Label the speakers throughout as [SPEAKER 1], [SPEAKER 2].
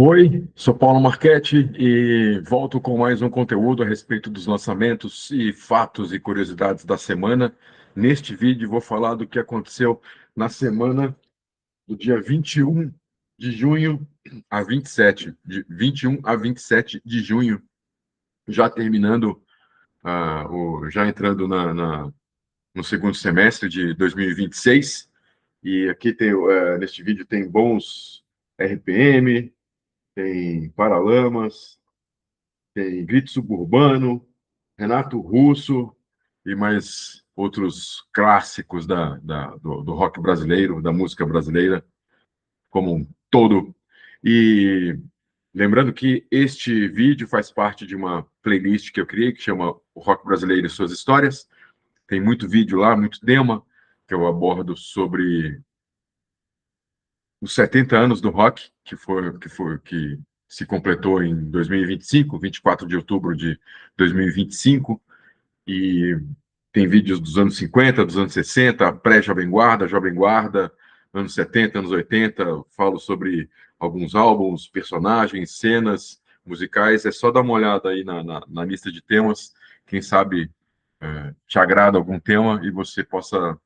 [SPEAKER 1] Oi, sou Paulo Marchetti e volto com mais um conteúdo a respeito dos lançamentos e fatos e curiosidades da semana. Neste vídeo vou falar do que aconteceu na semana do dia 21 de junho a 27, de 21 a 27 de junho, já terminando, já entrando no segundo semestre de 2026. E aqui tem, neste vídeo tem bons RPM, tem Paralamas, tem Grito Suburbano, Renato Russo e mais outros clássicos do rock brasileiro, da música brasileira como um todo. E lembrando que este vídeo faz parte de uma playlist que eu criei que chama O Rock Brasileiro e Suas Histórias. Tem muito vídeo lá, muito tema, que eu abordo sobre os 70 anos do rock, que se completou em 2025, 24 de outubro de 2025, e tem vídeos dos anos 50, dos anos 60, pré-Jovem Guarda, Jovem Guarda, anos 70, anos 80, falo sobre alguns álbuns, personagens, cenas musicais, é só dar uma olhada aí na lista de temas, quem sabe te agrada algum tema e você possa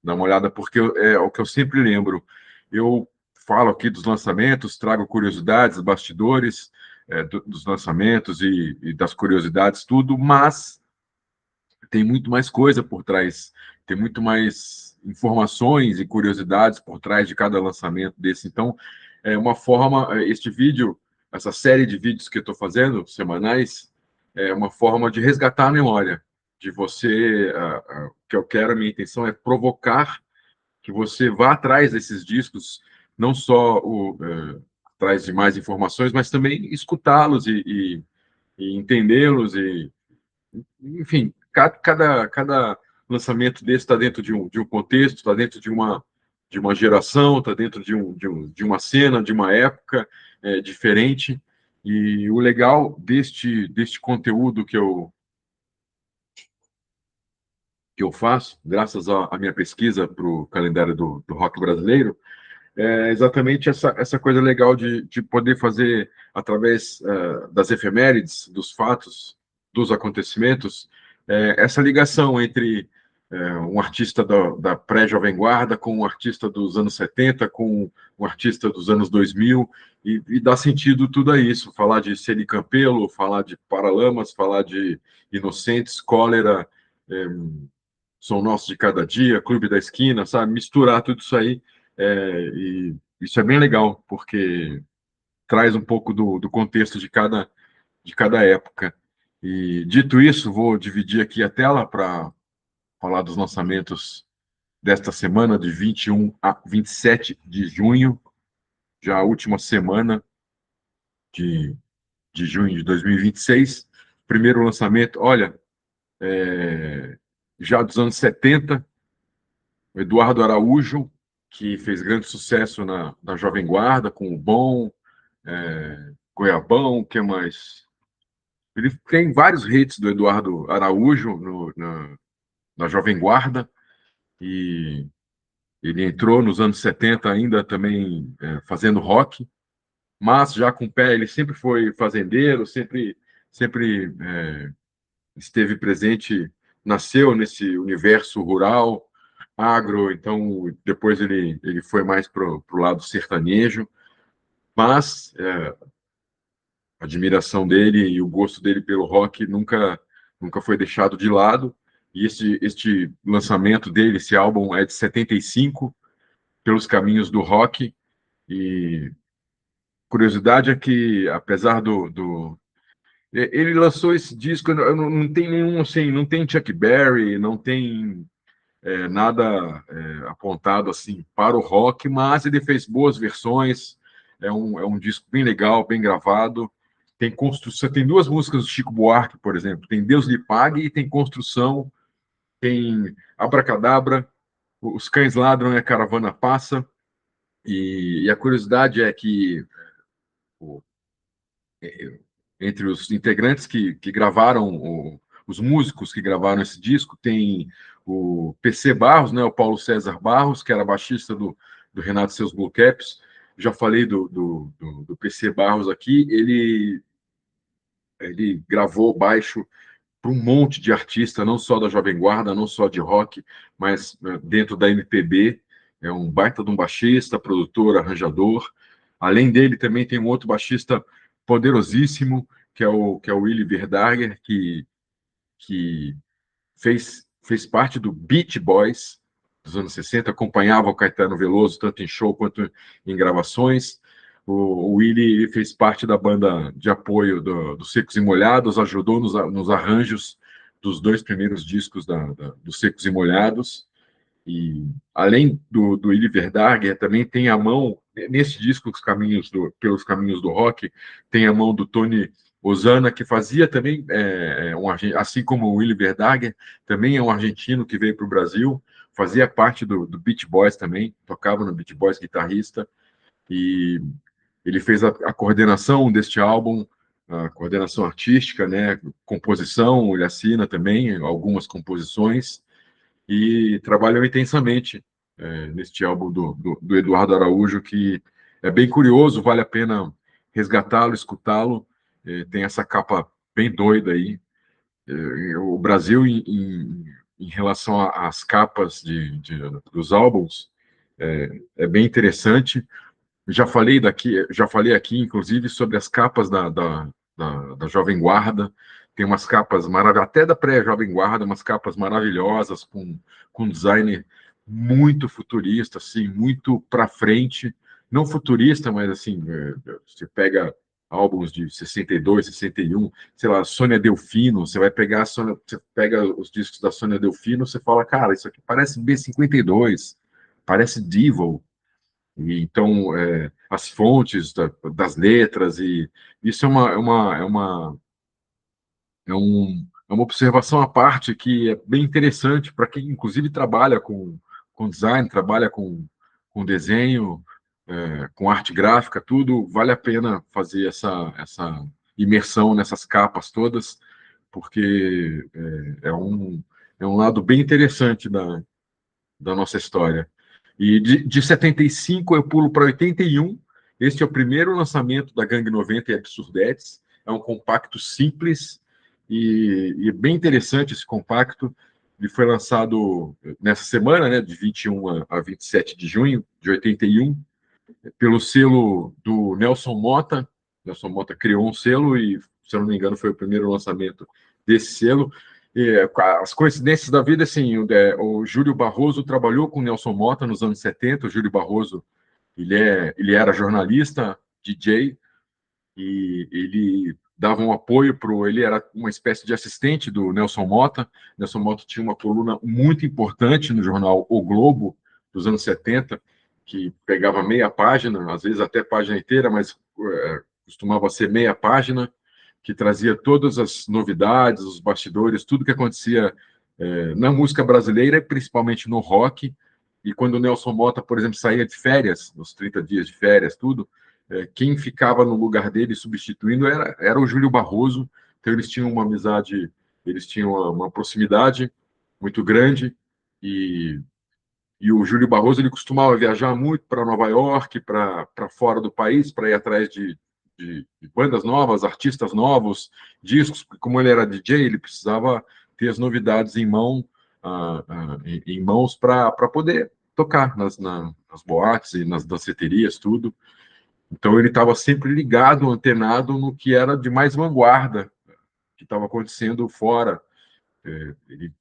[SPEAKER 1] dar uma olhada, porque é o que eu sempre lembro. Eu falo aqui dos lançamentos, trago curiosidades, bastidores dos lançamentos e das curiosidades, tudo, mas tem muito mais coisa por trás, tem muito mais informações e curiosidades por trás de cada lançamento desse. Então, é uma forma, este vídeo, essa série de vídeos que eu estou fazendo, semanais, é uma forma de resgatar a memória, de você, o que eu quero, a minha intenção é provocar que você vá atrás desses discos, não só atrás de mais informações, mas também escutá-los e entendê-los e enfim, cada lançamento desse está dentro de um contexto, está dentro de uma geração, está dentro de uma cena, de uma época diferente. E o legal deste conteúdo que eu faço, graças à minha pesquisa para o calendário do rock brasileiro, é exatamente essa coisa legal de poder fazer, através das efemérides, dos fatos, dos acontecimentos, essa ligação entre um artista da pré-Jovem Guarda com um artista dos anos 70, com um artista dos anos 2000, e dar sentido tudo a isso. Falar de Ceni Campelo, falar de Paralamas, falar de Inocentes, Cólera, é, Som Nosso de Cada Dia, Clube da Esquina, sabe? Misturar tudo isso aí, e isso é bem legal, porque traz um pouco do contexto de cada época. E, dito isso, vou dividir aqui a tela para falar dos lançamentos desta semana, de 21 a 27 de junho, já a última semana de, de junho de 2026. Primeiro lançamento, olha, já dos anos 70, o Eduardo Araújo, que fez grande sucesso na Jovem Guarda, com o Bom, Goiabão, o que mais? Ele tem vários hits do Eduardo Araújo na Jovem Guarda, e ele entrou nos anos 70 ainda também fazendo rock, mas já com o pé, ele sempre foi fazendeiro, sempre esteve presente, nasceu nesse universo rural, agro, então depois ele foi mais para o lado sertanejo, mas a admiração dele e o gosto dele pelo rock nunca foi deixado de lado, e este lançamento dele, esse álbum é de 75, Pelos Caminhos do Rock, e curiosidade é que, apesar ele lançou esse disco, não tem nenhum, assim, não tem Chuck Berry, não tem nada apontado assim para o rock, mas ele fez boas versões, é um disco bem legal, bem gravado, tem construção, tem duas músicas do Chico Buarque, por exemplo, tem Deus Lhe Pague e tem Construção, tem Abracadabra, Os Cães Ladram e a Caravana Passa, e a curiosidade é que entre os integrantes que gravaram, os músicos que gravaram esse disco, tem o PC Barros, né, o Paulo César Barros, que era baixista do Renato e seus Blue Caps, Já falei do PC Barros aqui, ele gravou baixo para um monte de artista, não só da Jovem Guarda, não só de rock, mas dentro da MPB. É um baita de um baixista, produtor, arranjador. Além dele, também tem um outro baixista poderosíssimo, que é o Willy Verdager, que fez parte do Beach Boys dos anos 60, acompanhava o Caetano Veloso, tanto em show quanto em gravações. O Willy fez parte da banda de apoio dos Secos e Molhados, ajudou nos arranjos dos dois primeiros discos dos Secos e Molhados. E além do Willy Verdager, também tem a mão, nesse disco, Pelos Caminhos do Rock, tem a mão do Tony Ozana, que fazia também, assim como o Willy Verdager, também é um argentino que veio para o Brasil, fazia parte do Beach Boys também, tocava no Beach Boys, guitarrista, e ele fez a coordenação deste álbum, a coordenação artística, né, composição, ele assina também algumas composições, e trabalham intensamente neste álbum do Eduardo Araújo, que é bem curioso, vale a pena resgatá-lo, escutá-lo. Tem essa capa bem doida aí. O Brasil, em relação às capas dos álbuns, é bem interessante. Já falei aqui, inclusive, sobre as capas da Jovem Guarda. Tem umas capas maravilhosas, até da pré-Jovem Guarda, umas capas maravilhosas, com design muito futurista, assim, muito para frente. Não futurista, mas assim, você pega álbuns de 62, 61, sei lá, Sônia Delfino, você pega os discos da Sônia Delfino, você fala, cara, isso aqui parece B-52, parece Devil. E, então, as fontes das letras, e isso é uma observação à parte que é bem interessante para quem, inclusive, trabalha com design, trabalha com desenho, com arte gráfica, tudo. Vale a pena fazer essa imersão nessas capas todas, porque é um lado bem interessante da nossa história. E de 75 eu pulo para 81. Este é o primeiro lançamento da Gangue 90 e Absurdetes. É um compacto simples e bem interessante esse compacto. Ele foi lançado nessa semana, né, de 21 a 27 de junho de 81, pelo selo do Nelson Motta. Nelson Motta criou um selo e, se eu não me engano, foi o primeiro lançamento desse selo. As coincidências da vida, assim, o Júlio Barroso trabalhou com o Nelson Motta nos anos 70. O Júlio Barroso, ele era jornalista, DJ, e ele dava um apoio ele era uma espécie de assistente do Nelson Motta. Nelson Motta tinha uma coluna muito importante no jornal O Globo, dos anos 70, que pegava meia página, às vezes até página inteira, mas costumava ser meia página, que trazia todas as novidades, os bastidores, tudo que acontecia na música brasileira, principalmente no rock. E quando o Nelson Motta, por exemplo, saía de férias, nos 30 dias de férias, tudo, quem ficava no lugar dele substituindo era o Júlio Barroso. Então eles tinham uma amizade, eles tinham uma proximidade muito grande, e o Júlio Barroso ele costumava viajar muito para Nova York, para fora do país, para ir atrás de bandas novas, artistas novos, discos, porque como ele era DJ, ele precisava ter as novidades em mãos para poder tocar nas boates e nas danceterias, tudo. Então ele estava sempre ligado, antenado no que era de mais vanguarda, que estava acontecendo fora. Ele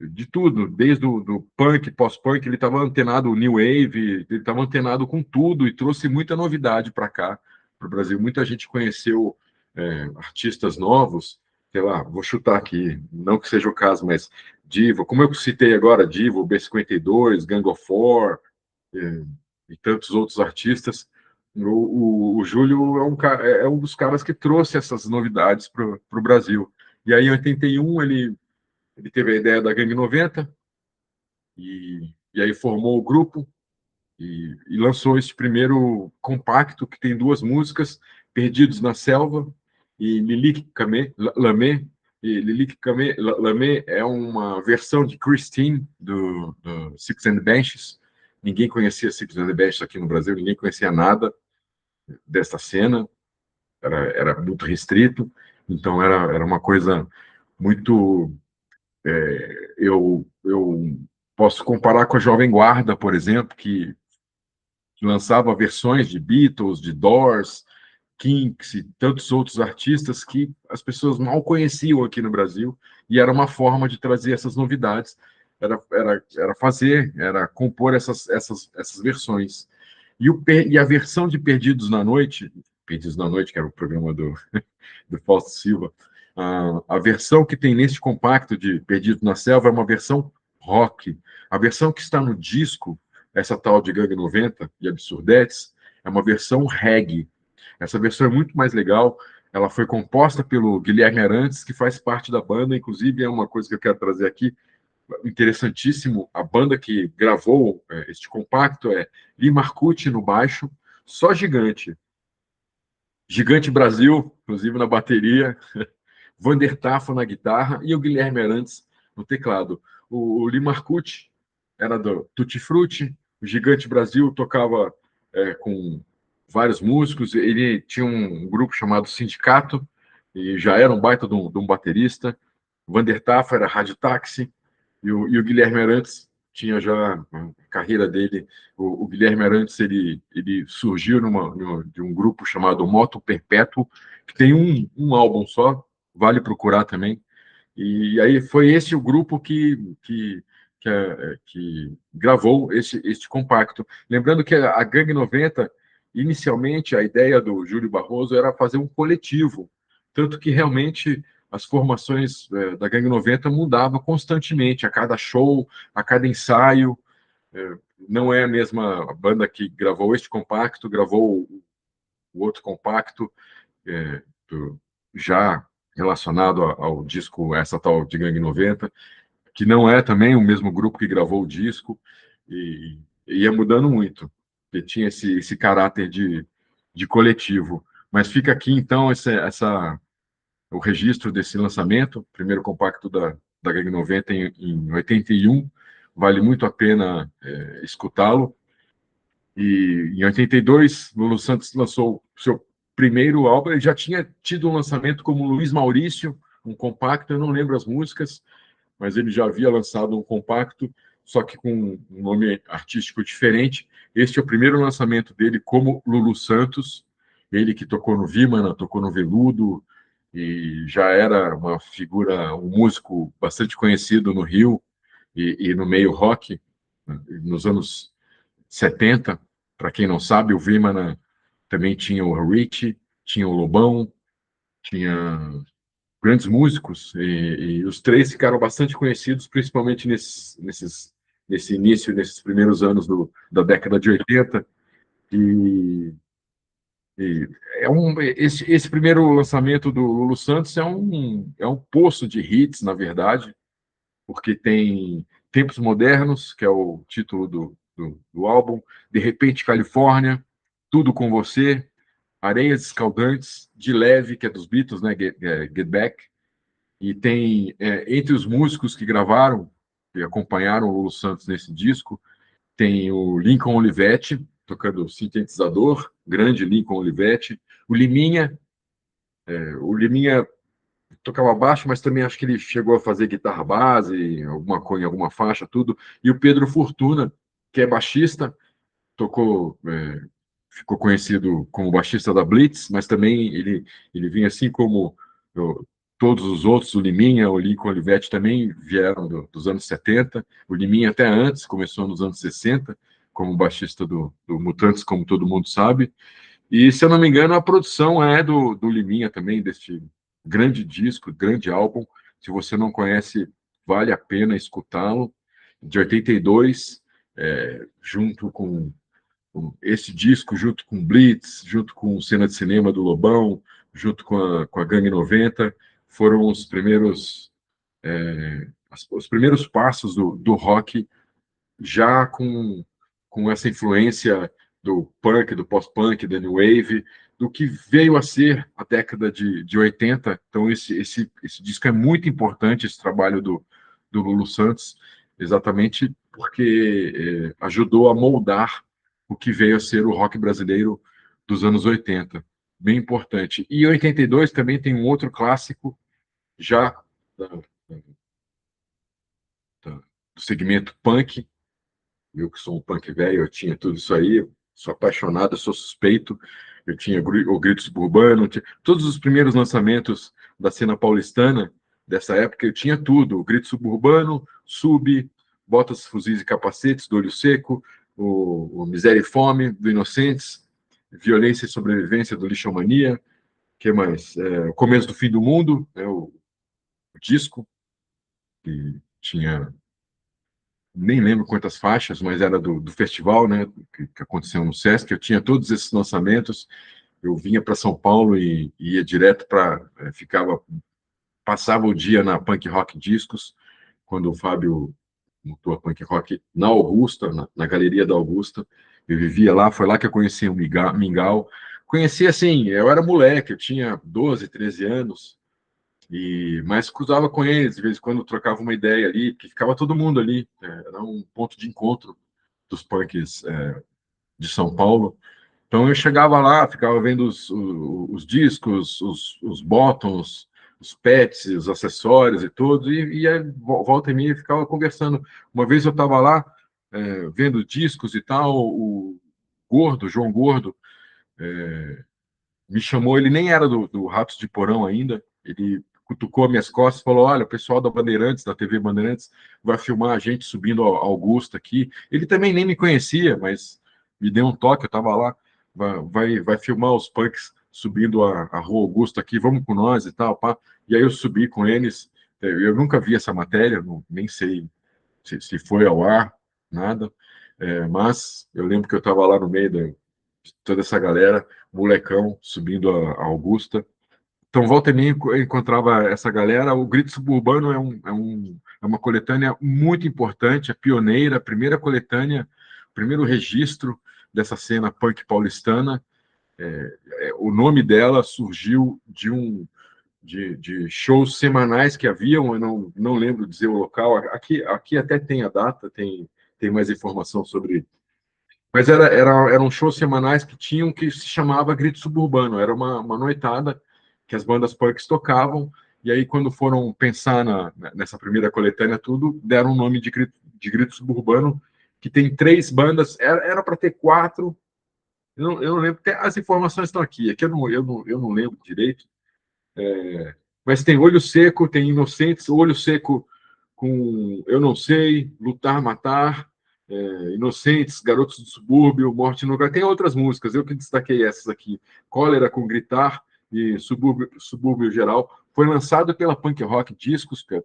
[SPEAKER 1] de tudo, desde o do punk, pós-punk, ele estava antenado, o New Wave, ele estava antenado com tudo e trouxe muita novidade para cá, para o Brasil. Muita gente conheceu artistas novos, sei lá, vou chutar aqui, não que seja o caso, mas Divo, como eu citei agora, Divo, B-52, Gang of Four, é, e tantos outros artistas. O Júlio é um dos caras que trouxe essas novidades para o Brasil. E aí, em 81, ele teve a ideia da Gangue 90 e aí formou o grupo e lançou esse primeiro compacto que tem duas músicas, Perdidos na Selva e Lilik Lamé. E Lilik Lamé é uma versão de Christine do Six and the Benches, ninguém conhecia Six and the Best aqui no Brasil, ninguém conhecia nada dessa cena, era muito restrito, então era uma coisa muito... eu posso comparar com a Jovem Guarda, por exemplo, que lançava versões de Beatles, de Doors, Kinks e tantos outros artistas que as pessoas mal conheciam aqui no Brasil, e era uma forma de trazer essas novidades, era compor essas versões. E a versão de Perdidos na Noite, que era o programa do Fausto Silva, a versão que tem neste compacto de Perdido na Selva é uma versão rock. A versão que está no disco, essa tal de Gangue 90 e Absurdetes, é uma versão reggae. Essa versão é muito mais legal. Ela foi composta pelo Guilherme Arantes, que faz parte da banda, inclusive é uma coisa que eu quero trazer aqui, interessantíssimo. A banda que gravou este compacto é Lee Marcucci no baixo, só Gigante. Gigante Brasil, inclusive na bateria, Vander Tafo na guitarra e o Guilherme Arantes no teclado. O Lee Marcucci era do Tutti Frutti, o Gigante Brasil tocava com vários músicos, ele tinha um grupo chamado Sindicato, e já era um baita de um baterista. O Vander Tafo era rádio táxi, e o Guilherme Arantes tinha já a carreira dele. O Guilherme Arantes ele surgiu de um grupo chamado Moto Perpétuo, que tem um álbum só, vale procurar também. E aí foi esse o grupo que gravou este compacto. Lembrando que a Gangue 90, inicialmente, a ideia do Júlio Barroso era fazer um coletivo, tanto que realmente as formações da Gangue 90 mudavam constantemente, a cada show, a cada ensaio. Não é a mesma banda que gravou este compacto, gravou o outro compacto, já relacionado ao disco, essa tal de Gangue 90, que não é também o mesmo grupo que gravou o disco, e ia mudando muito, porque tinha esse caráter de coletivo. Mas fica aqui, então, o registro desse lançamento, primeiro compacto da Gangue 90 em 81, vale muito a pena escutá-lo. E em 82, Lulu Santos lançou o seu primeiro álbum. Ele já tinha tido um lançamento como Luiz Maurício, um compacto, eu não lembro as músicas, mas ele já havia lançado um compacto, só que com um nome artístico diferente. Este é o primeiro lançamento dele como Lulu Santos, ele que tocou no Vimana, tocou no Veludo, e já era uma figura, um músico bastante conhecido no Rio e no meio rock, nos anos 70. Para quem não sabe, o Vimana também tinha o Richie, tinha o Lobão, tinha grandes músicos, e os três ficaram bastante conhecidos, principalmente nesse início, nesses primeiros anos da década de 80. E, e esse primeiro lançamento do Lulu Santos é um poço de hits, na verdade, porque tem Tempos Modernos, que é o título do álbum, De Repente Califórnia, Tudo com Você, Areias Escaldantes, De Leve, que é dos Beatles, né? Get Back. E tem, entre os músicos que gravaram, que acompanharam o Lulu Santos nesse disco, tem o Lincoln Olivetti, tocando sintetizador, grande Lincoln Olivetti, o Liminha tocava baixo, mas também acho que ele chegou a fazer guitarra base, alguma coisa, alguma faixa, tudo. E o Pedro Fortuna, que é baixista, tocou, ficou conhecido como baixista da Blitz, mas também ele vinha assim como todos os outros, o Liminha, o Lincoln Olivetti também vieram dos anos 70, o Liminha até antes, começou nos anos 60, como baixista do Mutantes, como todo mundo sabe. E, se eu não me engano, a produção é do Liminha também, deste grande disco, grande álbum. Se você não conhece, vale a pena escutá-lo. De 82, junto com esse disco, junto com Blitz, junto com Cena de Cinema do Lobão, junto com a Gangue 90, foram os primeiros passos do rock, já com essa influência do punk, do post-punk, da new wave, do que veio a ser a década de 80. Então, esse disco é muito importante, esse trabalho do Lulu Santos, exatamente porque ajudou a moldar o que veio a ser o rock brasileiro dos anos 80. Bem importante. E em 82 também tem um outro clássico, já da, do segmento punk. Eu que sou um punk velho, eu tinha tudo isso aí, sou apaixonado, sou suspeito. Eu tinha o Grito Suburbano, todos os primeiros lançamentos da cena paulistana dessa época, eu tinha tudo: o Grito Suburbano, Sub, Botas, Fuzis e Capacetes, do Olho Seco, o Miséria e Fome, do Inocentes, Violência e Sobrevivência, do Lixomania, que mais? O Começo do Fim do Mundo, o disco, que tinha, nem lembro quantas faixas, mas era do festival, né, que aconteceu no Sesc. Eu tinha todos esses lançamentos. Eu vinha para São Paulo e ia direto para, passava o dia na Punk Rock Discos, quando o Fábio montou a Punk Rock na Augusta, na Galeria da Augusta. Eu vivia lá, foi lá que eu conheci o Mingau. Conheci assim, eu era moleque, eu tinha 12, 13 anos, mas cruzava com eles, de vez em quando trocava uma ideia ali, porque ficava todo mundo ali, era um ponto de encontro dos punks de São Paulo. Então eu chegava lá, ficava vendo os discos, os bottoms, os pets, os acessórios e tudo, e aí, volta e meia ficava conversando. Uma vez eu estava lá, vendo discos e tal, o Gordo, João Gordo, me chamou. Ele nem era do Ratos de Porão ainda, ele cutucou minhas costas e falou: olha, o pessoal da Bandeirantes, da TV Bandeirantes, vai filmar a gente subindo ao Augusta aqui. Ele também nem me conhecia, mas me deu um toque, eu estava lá, vai filmar os punks subindo a Rua Augusta aqui, vamos com nós e tal, pá. E aí eu subi com eles. Eu nunca vi essa matéria, nem sei se foi ao ar, nada. Mas eu lembro que eu estava lá no meio de toda essa galera, molecão, subindo a Augusta. Então, volta e meia eu encontrava essa galera. O Grito Suburbano é uma coletânea muito importante, a pioneira, a primeira coletânea, o primeiro registro dessa cena punk paulistana. O nome dela surgiu de shows semanais que haviam, eu não lembro dizer o local. Aqui até tem a data, tem mais informação sobre. Mas eram shows semanais que tinham, que se chamava Grito Suburbano. Era uma noitada que as bandas punks tocavam. E aí, quando foram pensar nessa primeira coletânea, tudo, deram o nome de Grito Suburbano, que tem 3 bandas. Era para ter 4. Eu não lembro. As informações estão aqui. Aqui eu não lembro direito. Mas tem Olho Seco, tem Inocentes, Olho Seco com Eu Não Sei, Lutar, Matar, Inocentes, Garotos do Subúrbio, Morte no Lugar. Tem outras músicas, eu que destaquei essas aqui. Cólera com Gritar e Subúrbio Geral. Foi lançado pela Punk Rock Discos, que é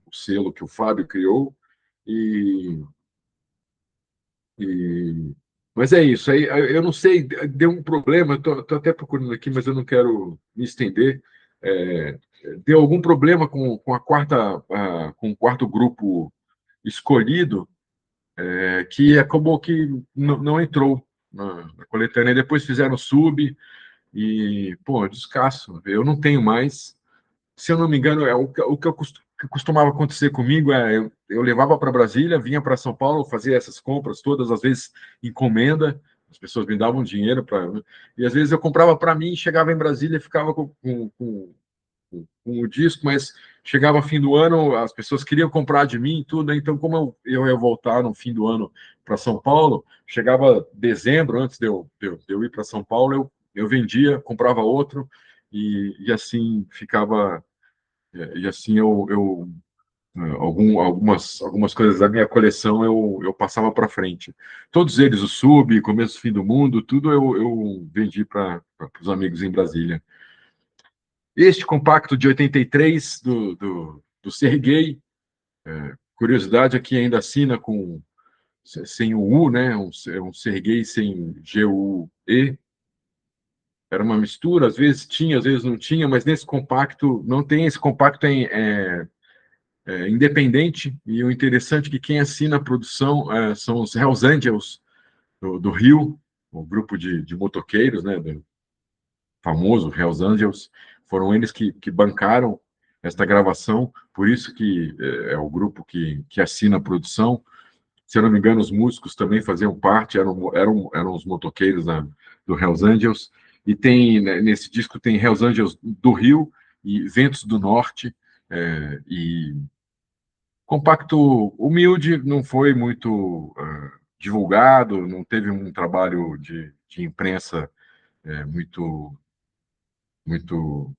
[SPEAKER 1] o selo que o Fábio criou. E, e... Mas é isso. Aí, eu não sei, deu um problema, estou até procurando aqui, mas eu não quero me estender. É, deu algum problema com o quarto grupo escolhido, que acabou que não entrou na coletânea. Depois fizeram sub e, pô, descasso. Eu não tenho mais. Se eu não me engano, que costumava acontecer comigo eu levava para Brasília, vinha para São Paulo, fazia essas compras todas, às vezes encomenda, as pessoas me davam dinheiro para. E às vezes eu comprava para mim, chegava em Brasília e ficava com o disco, mas chegava fim do ano, as pessoas queriam comprar de mim e tudo, então como eu ia voltar no fim do ano para São Paulo, chegava dezembro, antes de eu ir para São Paulo, eu vendia, comprava outro, e assim ficava, e assim algumas coisas da minha coleção eu passava para frente. Todos eles, o Sub, Começo do Fim do Mundo, tudo eu vendi para os amigos em Brasília. Este compacto de 83 do Sergei, curiosidade, aqui ainda assina sem o U, né? Um Sergei sem G-U-E. Era uma mistura, às vezes tinha, às vezes não tinha, mas nesse compacto não tem. Esse compacto é independente, e o interessante é que quem assina a produção são os Hells Angels do Rio, o grupo de motoqueiros, né? Famoso Hells Angels. Foram eles que bancaram esta gravação, por isso que é o grupo que assina a produção. Se eu não me engano, os músicos também faziam parte, eram os motoqueiros do Hells Angels. E tem, né, nesse disco tem Hells Angels do Rio e Ventos do Norte, e compacto humilde, não foi muito divulgado, não teve um trabalho de imprensa muito, muito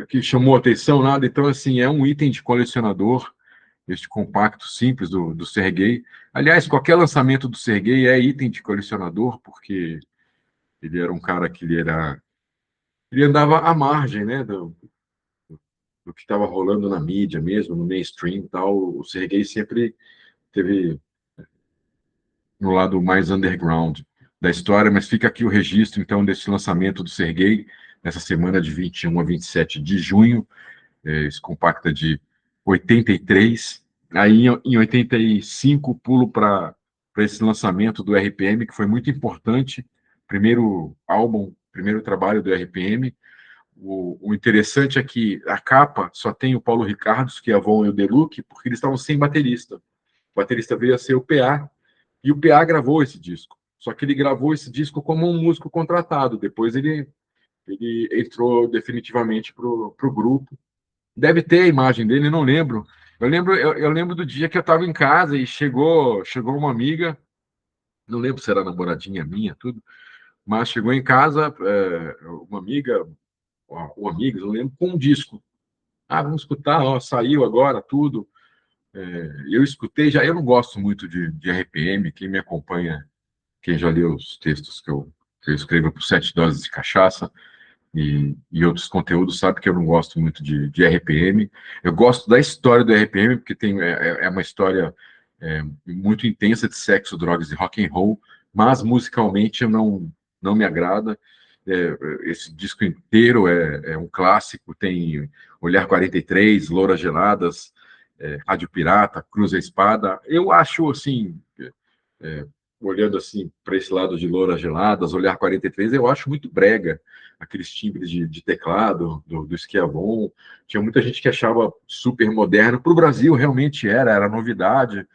[SPEAKER 1] que chamou atenção, nada. Então, assim, é um item de colecionador, este compacto simples do Sergei. Aliás, qualquer lançamento do Sergei é item de colecionador, porque ele era um cara que ele andava à margem, né, do que estava rolando na mídia mesmo, no mainstream e tal. O Sergei sempre teve no lado mais underground da história, mas fica aqui o registro, então, desse lançamento do Sergei, nessa semana de 21 a 27 de junho. Esse compacta de 83. Aí, em 85, pulo para esse lançamento do RPM, que foi muito importante. Primeiro álbum, primeiro trabalho do RPM. O interessante é que a capa só tem o Paulo Ricardos, que é a Von e o Deluxe, porque eles estavam sem baterista. O baterista veio a ser o PA, e o PA gravou esse disco. Só que ele gravou esse disco como um músico contratado. Depois ele entrou definitivamente para o grupo. Deve ter a imagem dele, não lembro. Eu lembro do dia que eu estava em casa e chegou uma amiga, não lembro se era namoradinha minha, tudo, mas chegou em casa uma amiga, ou amigos, não lembro, com um disco. Ah, vamos escutar, ó, saiu agora, tudo. Eu escutei já, eu não gosto muito de RPM, quem me acompanha, quem já leu os textos que eu escrevo por 7 doses de cachaça, e outros conteúdos, sabe que eu não gosto muito de RPM. Eu gosto da história do RPM, porque é uma história muito intensa de sexo, drogas e rock and roll, mas musicalmente não me agrada. Esse disco inteiro é um clássico, tem Olhar 43, Louras Geladas, Rádio Pirata, Cruz a Espada. Eu acho, assim, é, olhando assim para esse lado de Louras Geladas, Olhar 43, eu acho muito brega aqueles timbres de teclado do Schiavon. Tinha muita gente que achava super moderno. Para o Brasil, realmente era novidade.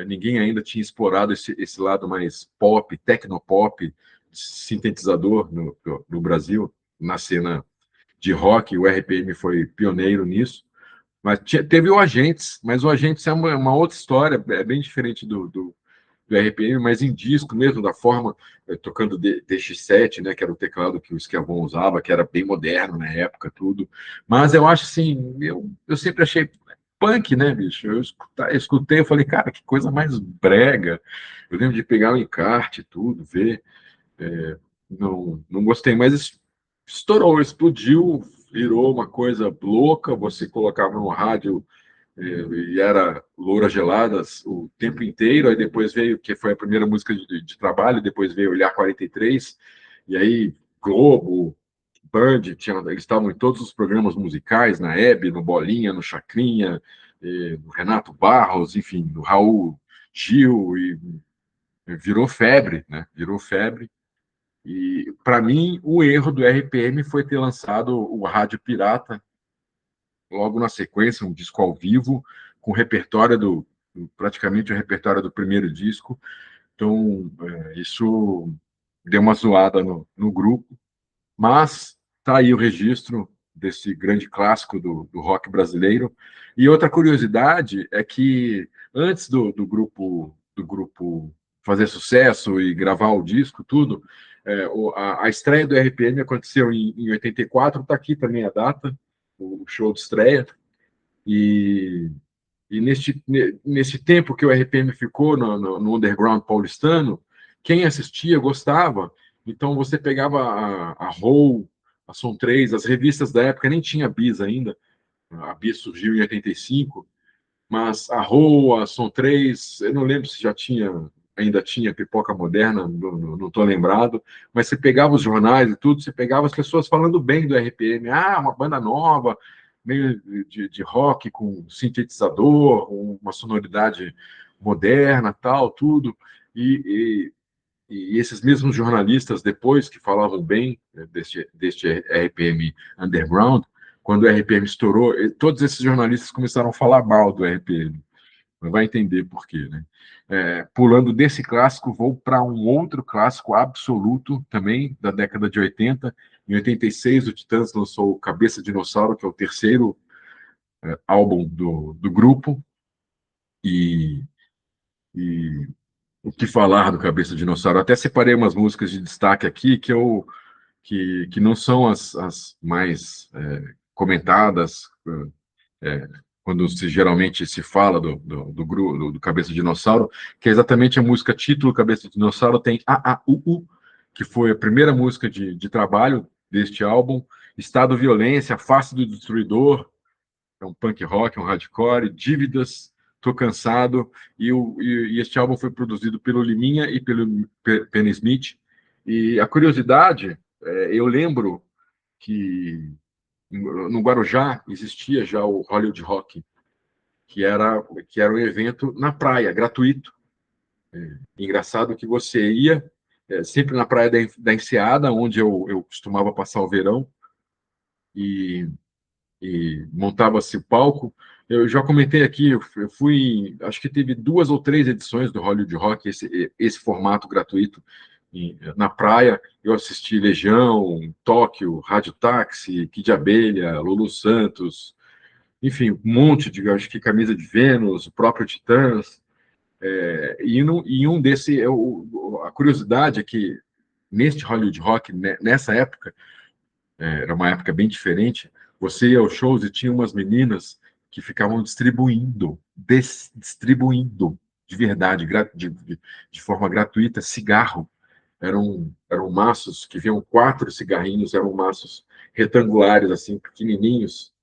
[SPEAKER 1] Ninguém ainda tinha explorado esse lado mais pop, tecnopop, sintetizador no Brasil, na cena de rock. O RPM foi pioneiro nisso. Mas teve o Agentes, mas o Agentes é uma outra história, é bem diferente do RPM, mas em disco mesmo, da forma, tocando DX7, né, que era o teclado que o Schiavon usava, que era bem moderno na época, tudo. Mas eu acho assim, eu sempre achei punk, né, bicho? Eu escutei, eu falei, cara, que coisa mais brega. Eu lembro de pegar o encarte, tudo, ver. Não gostei, mas estourou, explodiu, virou uma coisa louca. Você colocava no rádio e era Louras Geladas o tempo inteiro. Aí depois veio, que foi a primeira música de trabalho, depois veio Olhar 43, e aí Globo, Band, eles estavam em todos os programas musicais, na Hebe, no Bolinha, no Chacrinha, no Renato Barros, enfim, no Raul Gil, e virou febre, né? Virou febre. E, para mim, o erro do RPM foi ter lançado o Rádio Pirata logo na sequência, um disco ao vivo, com repertório praticamente o repertório do primeiro disco. Então, isso deu uma zoada no grupo, mas tá aí o registro desse grande clássico do rock brasileiro. E outra curiosidade é que antes do grupo fazer sucesso e gravar o disco, tudo, a estreia do RPM aconteceu em 84, está aqui também a data, o show de estreia, e, nesse tempo que o RPM ficou no underground paulistano, quem assistia gostava. Então você pegava a Roll, a Som 3, as revistas da época, nem tinha Bis ainda, a Bis surgiu em 85, mas a Roll, a Som 3, eu não lembro se ainda tinha Pipoca Moderna, não estou lembrado, mas você pegava os jornais e tudo, você pegava as pessoas falando bem do RPM, uma banda nova, meio de rock com sintetizador, uma sonoridade moderna, tal, tudo, e, e esses mesmos jornalistas depois que falavam bem deste RPM underground, quando o RPM estourou, todos esses jornalistas começaram a falar mal do RPM. vai entender por quê, né? Pulando desse clássico, vou para um outro clássico absoluto, também da década de 80. Em 86, o Titãs lançou o Cabeça de Dinossauro, que é o terceiro álbum do grupo, e, e o que falar do Cabeça de Dinossauro? Até separei umas músicas de destaque aqui que não são as mais comentadas, é, quando geralmente se fala do Cabeça de Dinossauro, que é exatamente a música título Cabeça de Dinossauro, tem A, que foi a primeira música de trabalho deste álbum, Estado Violência, Face do Destruidor, é um punk rock, um hardcore, Dívidas, Tô Cansado, e este álbum foi produzido pelo Liminha e pelo Penny Smith, e a curiosidade, eu lembro que no Guarujá existia já o Hollywood Rock, que era um evento na praia, gratuito. Engraçado que você ia sempre na praia da Enseada, onde eu costumava passar o verão, e, e montava-se o palco. Eu já comentei aqui, eu fui, acho que teve 2 ou 3 edições do Hollywood Rock, esse formato gratuito, na praia. Eu assisti Legião, Tóquio, Rádio Táxi, Kid Abelha, Lulu Santos, enfim, um monte de, acho que Camisa de Vênus, o próprio Titãs. E um desse, a curiosidade é que neste Hollywood Rock, nessa época, era uma época bem diferente, você ia aos shows e tinha umas meninas que ficavam distribuindo de verdade, de forma gratuita, cigarro. Eram maços que vinham 4 cigarrinhos, eram maços retangulares, assim, pequenininhos.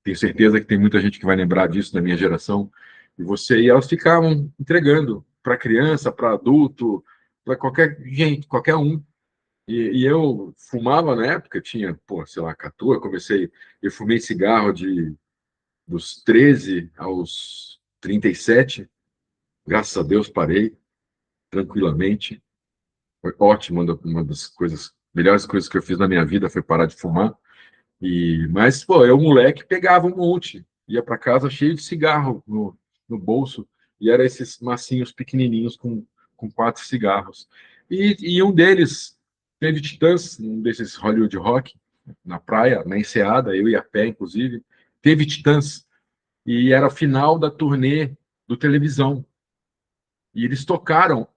[SPEAKER 1] Tenho certeza que tem muita gente que vai lembrar disso na minha geração. E elas ficavam entregando para criança, para adulto, para qualquer gente, qualquer um. E eu fumava na época, tinha, pô, sei lá, 14, eu fumei cigarro dos 13 aos 37. Graças a Deus parei tranquilamente. Foi ótimo, uma das melhores coisas que eu fiz na minha vida foi parar de fumar. Mas, pô, eu, moleque, pegava um monte, ia para casa cheio de cigarro no bolso, e eram esses massinhos pequenininhos com 4 cigarros. E um deles teve Titãs, um desses Hollywood Rock, na praia, na Enseada, eu ia a pé, inclusive, teve Titãs, e era a final da turnê do Televisão. E eles tocaram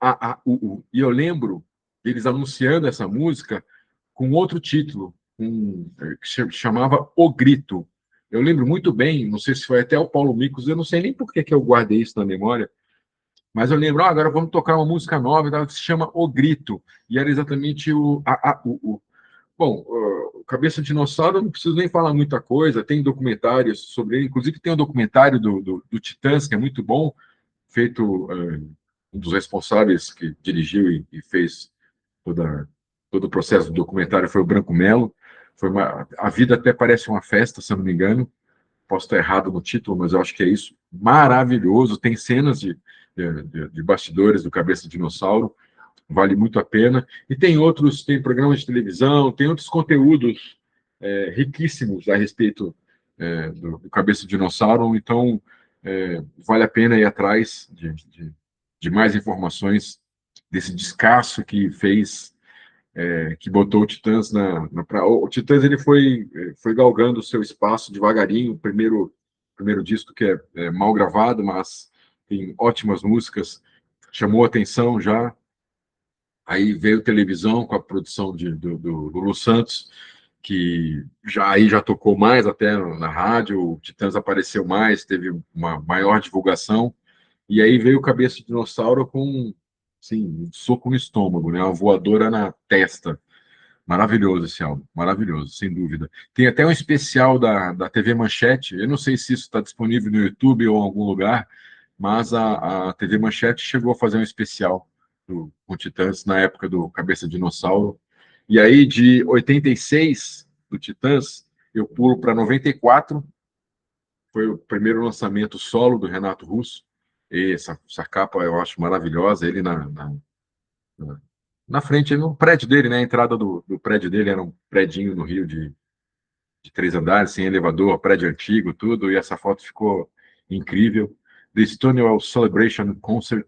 [SPEAKER 1] e eu lembro deles anunciando essa música com outro título, que se chamava O Grito. Eu lembro muito bem, não sei se foi até o Paulo Micos, eu não sei nem por que eu guardei isso na memória, mas eu lembro, agora vamos tocar uma música nova que se chama O Grito, e era exatamente o. Bom, o Cabeça de Dinossauro, eu não preciso nem falar muita coisa, tem documentários sobre ele, inclusive tem um documentário do Titãs, que é muito bom, feito um dos responsáveis que dirigiu e fez toda, todo o processo do documentário foi o Branco Melo. A vida até parece uma festa, se eu não me engano. Posso estar errado no título, mas eu acho que é isso. Maravilhoso. Tem cenas de bastidores do Cabeça de Dinossauro. Vale muito a pena. E tem programas de televisão, tem outros conteúdos riquíssimos a respeito do Cabeça de Dinossauro. Então, vale a pena ir atrás de mais informações desse descasso que fez que botou o Titãs na praia. O Titãs ele foi galgando o seu espaço devagarinho. O primeiro disco que é mal gravado, mas tem ótimas músicas, chamou atenção já. Aí veio televisão com a produção do Lulu Santos, que já tocou mais até na rádio. O Titãs apareceu mais, teve uma maior divulgação. E aí veio o Cabeça de Dinossauro com, assim, um soco no estômago, né? Uma voadora na testa. Maravilhoso esse álbum, maravilhoso, sem dúvida. Tem até um especial da TV Manchete, eu não sei se isso está disponível no YouTube ou em algum lugar, mas a TV Manchete chegou a fazer um especial com Titãs na época do Cabeça de Dinossauro. E aí, de 86, do Titãs, eu pulo para 94, foi o primeiro lançamento solo do Renato Russo. E essa capa eu acho maravilhosa, ele na frente, no prédio dele, né? A entrada do prédio dele era um predinho no Rio de 3 andares, sem elevador, prédio antigo, tudo, e essa foto ficou incrível. The Stonewall Celebration Concert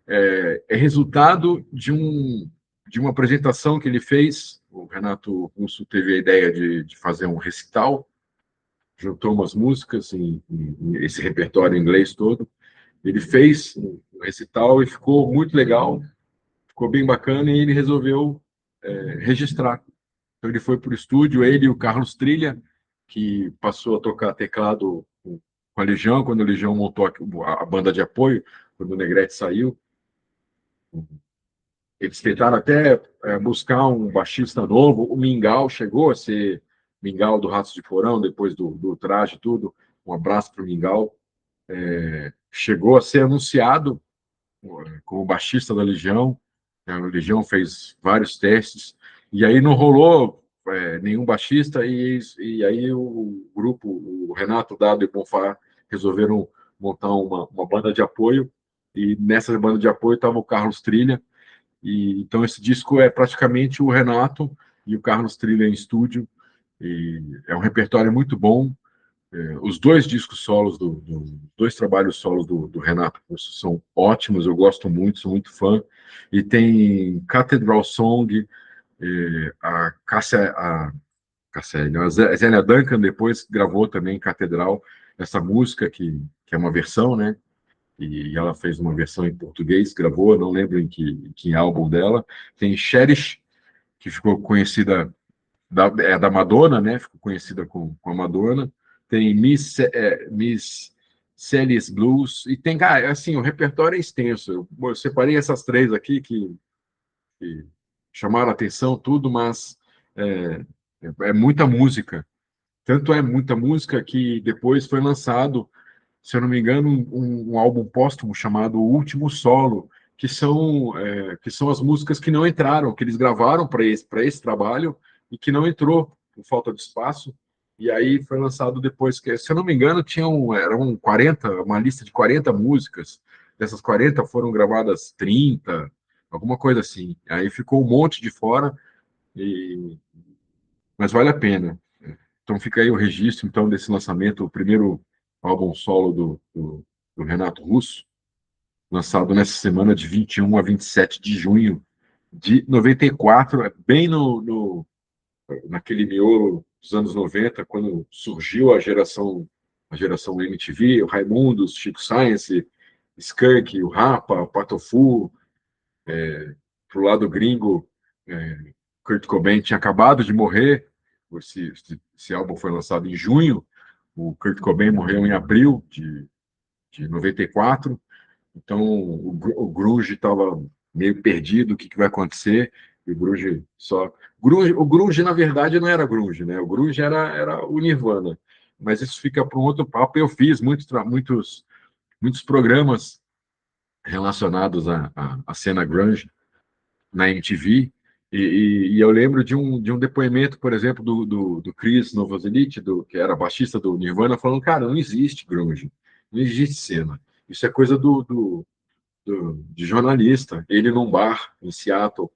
[SPEAKER 1] é resultado de uma apresentação que ele fez. O Renato Russo teve a ideia de fazer um recital, juntou umas músicas em esse repertório em inglês todo. Ele fez um recital e ficou muito legal, ficou bem bacana, e ele resolveu registrar. Então ele foi para o estúdio, ele e o Carlos Trilha, que passou a tocar teclado com a Legião, quando a Legião montou a banda de apoio, quando o Negrete saiu. Eles tentaram até buscar um baixista novo. O Mingau chegou a ser Mingau do Ratos de Porão, depois do traje tudo. Um abraço para o Mingau. Chegou a ser anunciado como baixista da Legião. A Legião fez vários testes, e aí não rolou nenhum baixista, e aí o grupo, o Renato, Dado e Bonfá, resolveram montar uma banda de apoio, e nessa banda de apoio estava o Carlos Trilha, e então esse disco é praticamente o Renato e o Carlos Trilha em estúdio, e é um repertório muito bom. Os dois discos solos, dois trabalhos solos do Renato Russo são ótimos, eu gosto muito, sou muito fã. E tem Cathedral Song, a Zélia Duncan depois gravou também Catedral, essa música que é uma versão, né? E ela fez uma versão em português, gravou, não lembro em que álbum dela. Tem Cherish, que ficou conhecida da Madonna, né? Ficou conhecida com a Madonna. Tem Miss Sally's Blues, e tem, cara, assim, o repertório é extenso. Eu separei essas três aqui que chamaram a atenção, tudo, mas é muita música. Tanto é muita música que depois foi lançado, se eu não me engano, um álbum póstumo chamado O Último Solo, que são as músicas que não entraram, que eles gravaram para esse trabalho e que não entrou por falta de espaço. E aí foi lançado depois, que, se eu não me engano, eram 40, uma lista de 40 músicas. Dessas 40 foram gravadas 30, alguma coisa assim. Aí ficou um monte de fora, mas vale a pena. Então fica aí o registro então desse lançamento, o primeiro álbum solo do Renato Russo, lançado nessa semana de 21 a 27 de junho de 94, bem naquele miolo dos anos 90, quando surgiu a geração MTV, o Raimundos, Chico Science, Skank, o Rapa, o Patofu, pro lado gringo, Kurt Cobain tinha acabado de morrer. Esse álbum foi lançado em junho, o Kurt Cobain morreu em abril de 94, então o grunge estava meio perdido, o que vai acontecer, e o grunge só... O grunge, na verdade, não era grunge, né? O grunge era o Nirvana, mas isso fica para um outro papo. Eu fiz muitos programas relacionados à cena grunge na MTV, e eu lembro de um depoimento, por exemplo, do Chris Novoselic, que era baixista do Nirvana, falando, cara, não existe grunge, não existe cena. Isso é coisa de jornalista. Ele num bar em Seattle,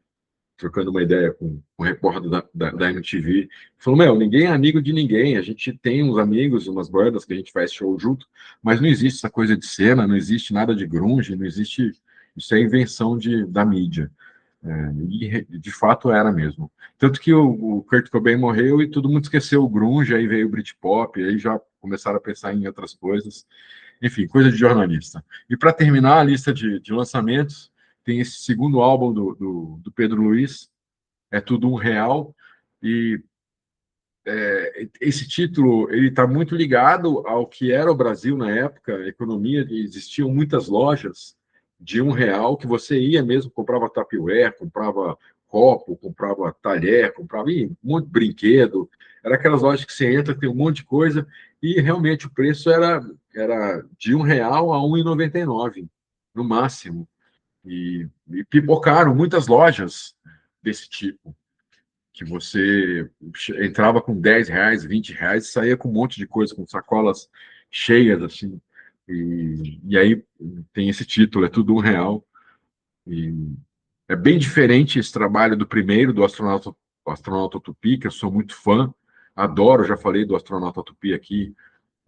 [SPEAKER 1] trocando uma ideia com um repórter da MTV, falou, ninguém é amigo de ninguém, a gente tem uns amigos, umas bandas que a gente faz show junto, mas não existe essa coisa de cena, não existe nada de grunge, não existe... Isso é invenção da mídia. E de fato era mesmo. Tanto que o Kurt Cobain morreu e todo mundo esqueceu o grunge, aí veio o Britpop, aí já começaram a pensar em outras coisas. Enfim, coisa de jornalista. E para terminar a lista de lançamentos, tem esse segundo álbum do Pedro Luiz, É Tudo um Real, e esse título ele está muito ligado ao que era o Brasil na época, a economia, existiam muitas lojas de R$ 1 que você ia mesmo, comprava Tupperware, comprava copo, comprava talher, comprava um monte de brinquedo. Era aquelas lojas que você entra, tem um monte de coisa, e realmente o preço era de R$ 1 a R$ 1,99, no máximo. E pipocaram muitas lojas desse tipo, que você entrava com R$ 10, R$ 20, e saía com um monte de coisa, com sacolas cheias, assim. E aí tem esse título, É Tudo um Real. E é bem diferente esse trabalho do primeiro, do Astronauta Tupi, que eu sou muito fã, adoro, já falei do Astronauta Tupi aqui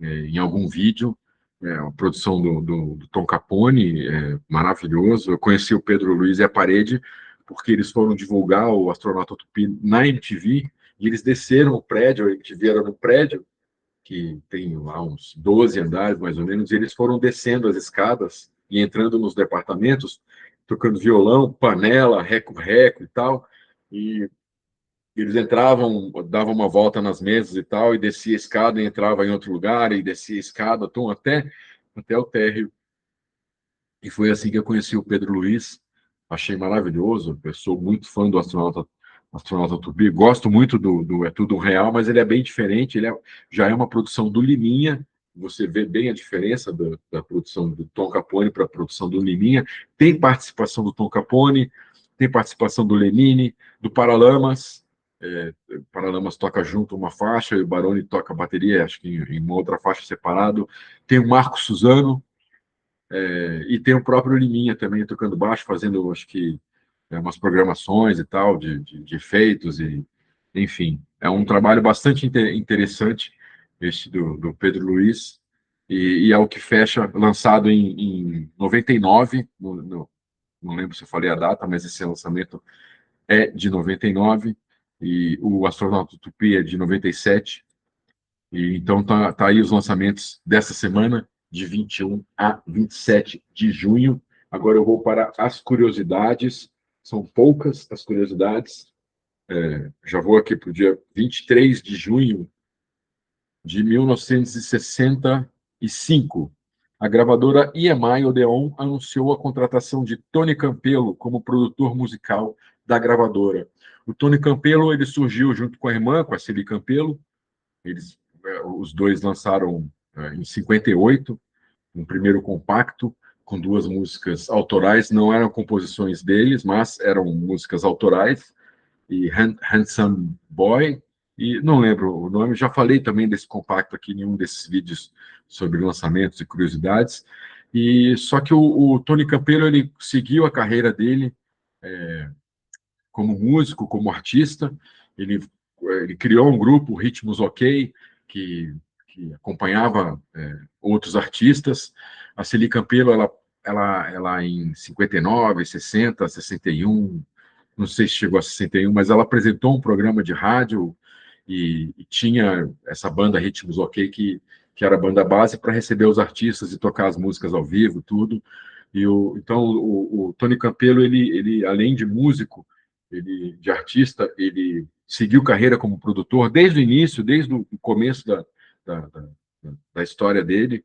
[SPEAKER 1] em algum vídeo. a produção do Tom Capone, maravilhoso. Eu conheci o Pedro Luiz e a Parede, porque eles foram divulgar o Astronauta Tupi na MTV, e eles desceram o prédio, a MTV era no prédio, que tem lá uns 12 andares, mais ou menos, e eles foram descendo as escadas e entrando nos departamentos, tocando violão, panela, reco-reco e tal, e eles entravam, davam uma volta nas mesas e tal, e descia a escada e entrava em outro lugar, e descia a escada, tom, até o térreo. E foi assim que eu conheci o Pedro Luiz. Achei maravilhoso. Eu sou muito fã do Astronauta Tupi. Gosto muito do É Tudo Real, mas ele é bem diferente. Já é uma produção do Liminha. Você vê bem a diferença da produção do Tom Capone para a produção do Liminha. Tem participação do Tom Capone, tem participação do Lenine, do Paralamas. O Paralamas toca junto uma faixa, e o Baroni toca bateria, acho que em uma outra faixa separado. Tem o Marco Suzano, e tem o próprio Liminha também tocando baixo, fazendo, acho que, umas programações e tal, de efeitos, e enfim. É um trabalho bastante interessante, este do Pedro Luiz, e é o que fecha, lançado em 99, não lembro se eu falei a data, mas esse lançamento é de 99, e o Astronauta Tupi é de 97, e então tá aí os lançamentos dessa semana, de 21 a 27 de junho. Agora eu vou para as curiosidades. São poucas as curiosidades. Já vou aqui para o dia 23 de junho de 1965. A gravadora EMI Odeon anunciou a contratação de Tony Campelo como produtor musical da gravadora. O Tony Campelo ele surgiu junto com a irmã, com a Celi Campelo. Os dois lançaram em 58 um primeiro compacto com duas músicas autorais, não eram composições deles, mas eram músicas autorais, e Handsome Boy, e não lembro o nome, já falei também desse compacto aqui em um desses vídeos sobre lançamentos e curiosidades, e só que o Tony Campelo ele seguiu a carreira dele como músico, como artista. Ele criou um grupo, Ritmos OK, que acompanhava outros artistas. A Celi Campelo, ela em 59, 60, 61, não sei se chegou a 61, mas ela apresentou um programa de rádio e tinha essa banda Ritmos OK, que era a banda base para receber os artistas e tocar as músicas ao vivo, tudo. Então, o Tony Campelo, ele, além de músico, de artista, ele seguiu carreira como produtor desde o início, desde o começo da, da, da história dele.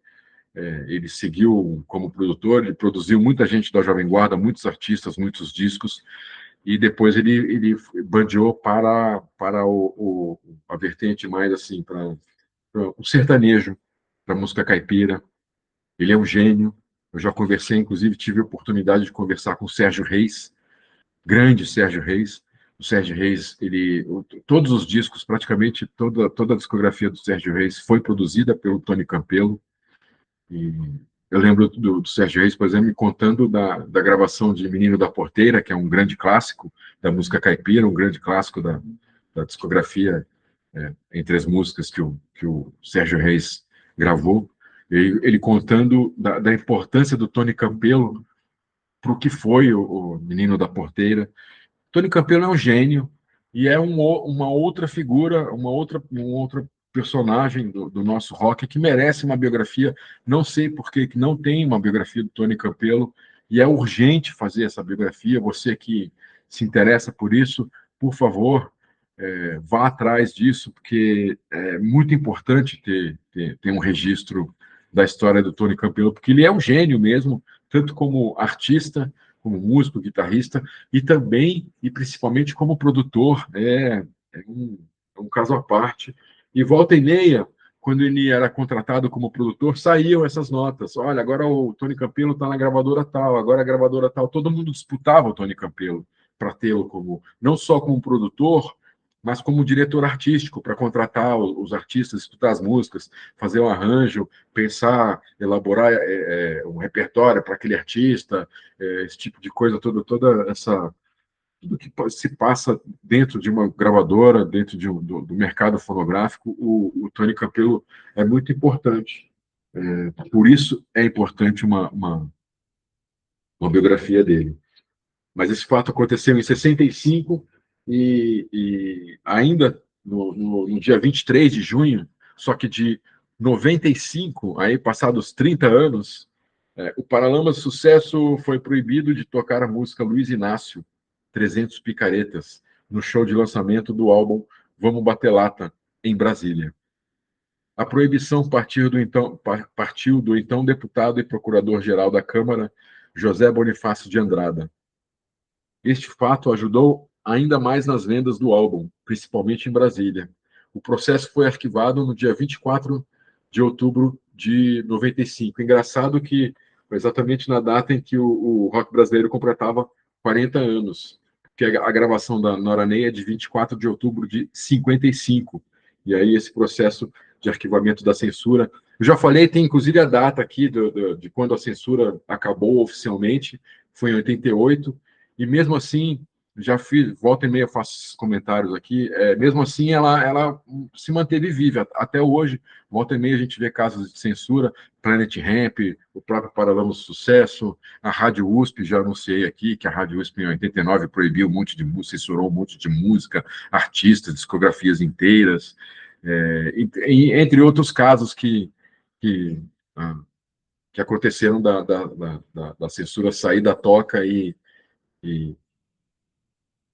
[SPEAKER 1] Ele seguiu como produtor, ele produziu muita gente da Jovem Guarda, muitos artistas, muitos discos, e depois ele bandeou para a vertente mais assim, para o sertanejo, para a música caipira. Ele é um gênio. Eu já conversei, inclusive, tive a oportunidade de conversar com o Sérgio Reis, grande Sérgio Reis. O Sérgio Reis, todos os discos, praticamente toda a discografia do Sérgio Reis foi produzida pelo Tony Campelo. E eu lembro do Sérgio Reis, por exemplo, me contando da gravação de Menino da Porteira, que é um grande clássico da música caipira, um grande clássico da discografia, entre as músicas que o Sérgio Reis gravou. Ele contando da importância do Tony Campelo para o que foi o Menino da Porteira. Tony Campelo é um gênio e é uma outra figura, um outro personagem do nosso rock que merece uma biografia. Não sei por que não tem uma biografia do Tony Campelo, e é urgente fazer essa biografia. Você que se interessa por isso, por favor, vá atrás disso, porque é muito importante ter um registro da história do Tony Campelo, porque ele é um gênio mesmo, tanto como artista, como músico, guitarrista, e também, e principalmente como produtor. É um caso à parte. E volta e meia, quando ele era contratado como produtor, saíam essas notas. Olha, agora o Tony Campelo está na gravadora tal, agora a gravadora tal. Todo mundo disputava o Tony Campelo para tê-lo como, não só como produtor, mas como diretor artístico, para contratar os artistas, escutar as músicas, fazer um arranjo, pensar, elaborar um repertório para aquele artista, esse tipo de coisa, toda essa tudo que se passa dentro de uma gravadora, dentro do mercado fonográfico, o Tony Campelo é muito importante. Por isso é importante uma biografia dele. Mas esse fato aconteceu em 65 e ainda no dia 23 de junho, só que de 95, aí passados 30 anos, o Paralamas do Sucesso foi proibido de tocar a música Luiz Inácio, 300 Picaretas, no show de lançamento do álbum Vamos Bater Lata, em Brasília. A proibição partiu do então deputado e procurador-geral da Câmara, José Bonifácio de Andrada. Este fato ajudou ainda mais nas vendas do álbum, principalmente em Brasília. O processo foi arquivado no dia 24 de outubro de 95. Engraçado que foi exatamente na data em que o rock brasileiro completava 40 anos, que a gravação da Nora Ney é de 24 de outubro de 55. E aí esse processo de arquivamento da censura. Eu já falei, tem inclusive a data aqui de quando a censura acabou oficialmente, foi em 88, e mesmo assim, já fiz, volta e meia faço esses comentários aqui, mesmo assim ela se manteve viva. Até hoje, volta e meia a gente vê casos de censura, Planet Ramp, o próprio Paralamas do Sucesso, a Rádio USP, já anunciei aqui que a Rádio USP em 89 proibiu um monte de música, censurou um monte de música, artistas, discografias inteiras, entre outros casos que, ah, que aconteceram da censura sair da toca e,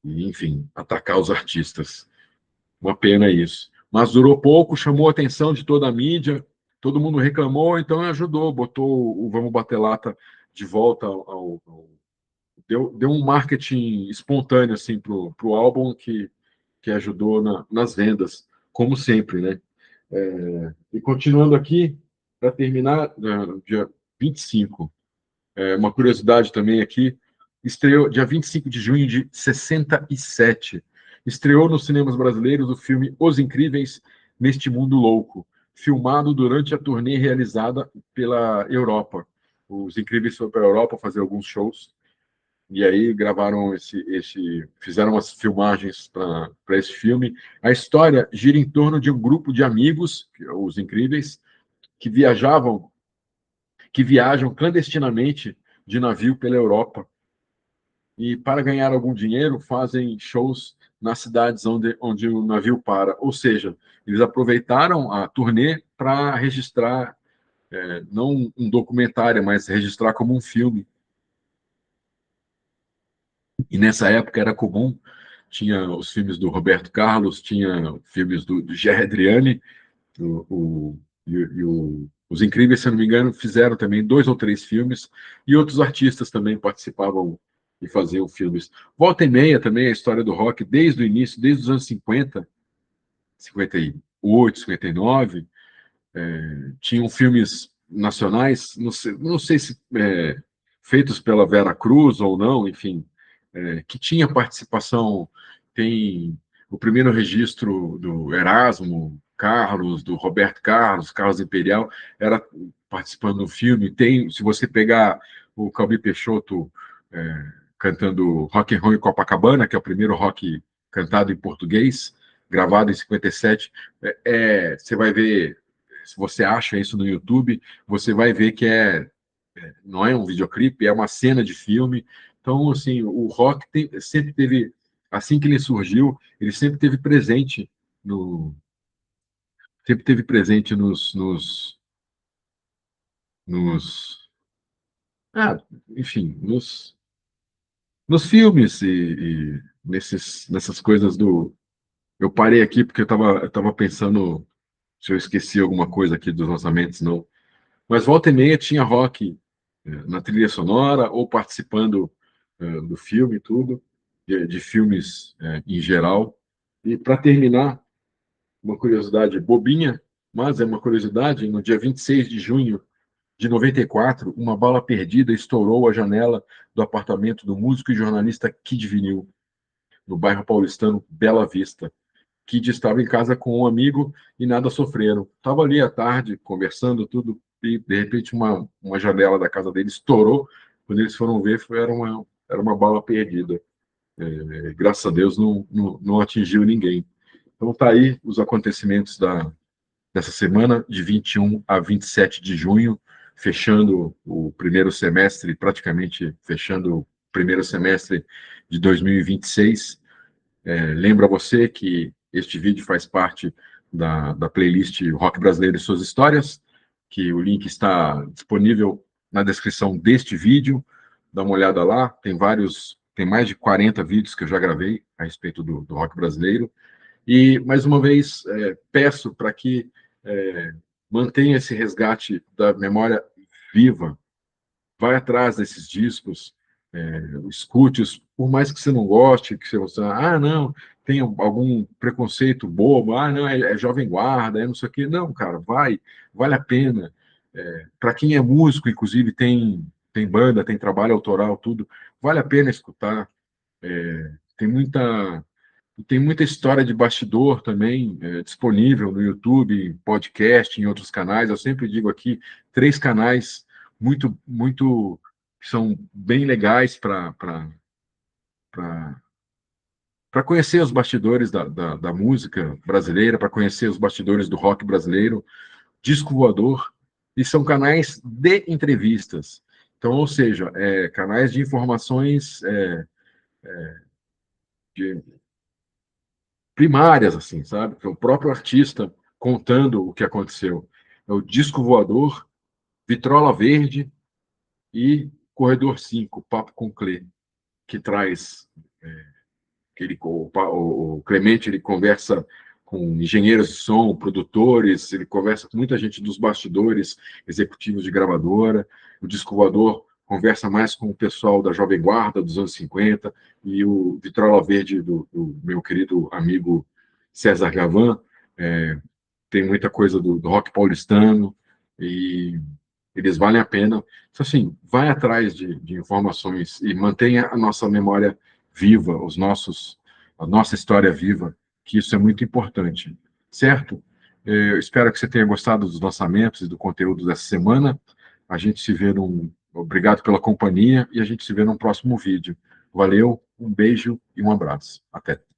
[SPEAKER 1] enfim, atacar os artistas. Uma pena isso. Mas durou pouco, chamou a atenção de toda a mídia, todo mundo reclamou, então ajudou, botou o Vamos Bater Lata de volta deu um marketing espontâneo assim pro álbum que ajudou nas vendas, como sempre, né? E continuando aqui, para terminar, dia 25, uma curiosidade também aqui, estreou dia 25 de junho de 67. Estreou nos cinemas brasileiros o filme Os Incríveis Neste Mundo Louco, filmado durante a turnê realizada pela Europa. Os Incríveis foram para a Europa fazer alguns shows e aí gravaram fizeram as filmagens para esse filme. A história gira em torno de um grupo de amigos, os Incríveis, que que viajam clandestinamente de navio pela Europa e, para ganhar algum dinheiro, fazem shows nas cidades onde o navio para. Ou seja, eles aproveitaram a turnê para registrar, não um documentário, mas registrar como um filme. E nessa época era comum, tinha os filmes do Roberto Carlos, tinha filmes do Gerry Adriani, os Incríveis, se eu não me engano, fizeram também 2 ou 3 filmes, e outros artistas também participavam e faziam filmes. Volta e meia também a história do rock, desde o início, desde os anos 50, 58, 59, tinham filmes nacionais, não sei se feitos pela Vera Cruz ou não, enfim, que tinha participação, tem o primeiro registro do Erasmo Carlos, do Roberto Carlos, Carlos Imperial, era participando do filme. Tem, se você pegar o Calbi Peixoto cantando Rock and Roll em Copacabana, que é o primeiro rock cantado em português, gravado em 57, você vai ver, se você acha isso no YouTube, você vai ver que não é um videoclipe, é uma cena de filme. Então, assim, o rock sempre teve, assim que ele surgiu, ele sempre teve presente no, sempre teve presente nos enfim, nos filmes e nessas coisas do. Eu parei aqui porque eu tava pensando se eu esqueci alguma coisa aqui dos lançamentos, não. Mas volta e meia tinha rock na trilha sonora ou participando do filme, tudo, de filmes em geral. E para terminar, uma curiosidade bobinha, mas é uma curiosidade, no dia 26 de junho de 94, uma bala perdida estourou a janela do apartamento do músico e jornalista Kid Vinil, no bairro paulistano Bela Vista. Kid estava em casa com um amigo e nada sofreram. Estava ali à tarde, conversando, tudo, e de repente uma janela da casa dele estourou. Quando eles foram ver, era uma bala perdida. Graças a Deus não atingiu ninguém. Então tá aí os acontecimentos dessa semana, de 21 a 27 de junho, fechando o primeiro semestre, praticamente fechando o primeiro semestre de 2026. Lembro a você que este vídeo faz parte da playlist Rock Brasileiro e Suas Histórias, que o link está disponível na descrição deste vídeo. Dá uma olhada lá, tem mais de 40 vídeos que eu já gravei a respeito do rock brasileiro. E, mais uma vez, peço para que mantenha esse resgate da memória viva, vai atrás desses discos, escute-os, por mais que você não goste, que você, não, tem algum preconceito bobo, não, é Jovem Guarda, é não sei o quê. Não, cara, vale a pena. Para quem é músico, inclusive, tem banda, tem trabalho autoral, tudo, vale a pena escutar. Tem muita história de bastidor também disponível no YouTube, em podcast, em outros canais. Eu sempre digo aqui, 3 canais muito que são bem legais para conhecer os bastidores da música brasileira, para conhecer os bastidores do rock brasileiro, Disco Voador, e são canais de entrevistas. Então, ou seja, canais de informações de primárias, assim, sabe? Que é o próprio artista contando o que aconteceu. É o Disco Voador, Vitrola Verde e Corredor 5, Papo com Clê, que traz o Clemente ele conversa com engenheiros de som, produtores, ele conversa com muita gente dos bastidores, executivos de gravadora. O Disco Voador conversa mais com o pessoal da Jovem Guarda dos anos 50, e o Vitrola Verde do meu querido amigo César Gavan, tem muita coisa do rock paulistano, e eles valem a pena. Então, assim, vai atrás de informações e mantenha a nossa memória viva, a nossa história viva, que isso é muito importante, certo? Eu espero que você tenha gostado dos lançamentos e do conteúdo dessa semana. A gente se vê Obrigado pela companhia e a gente se vê num próximo vídeo. Valeu, um beijo e um abraço. Até.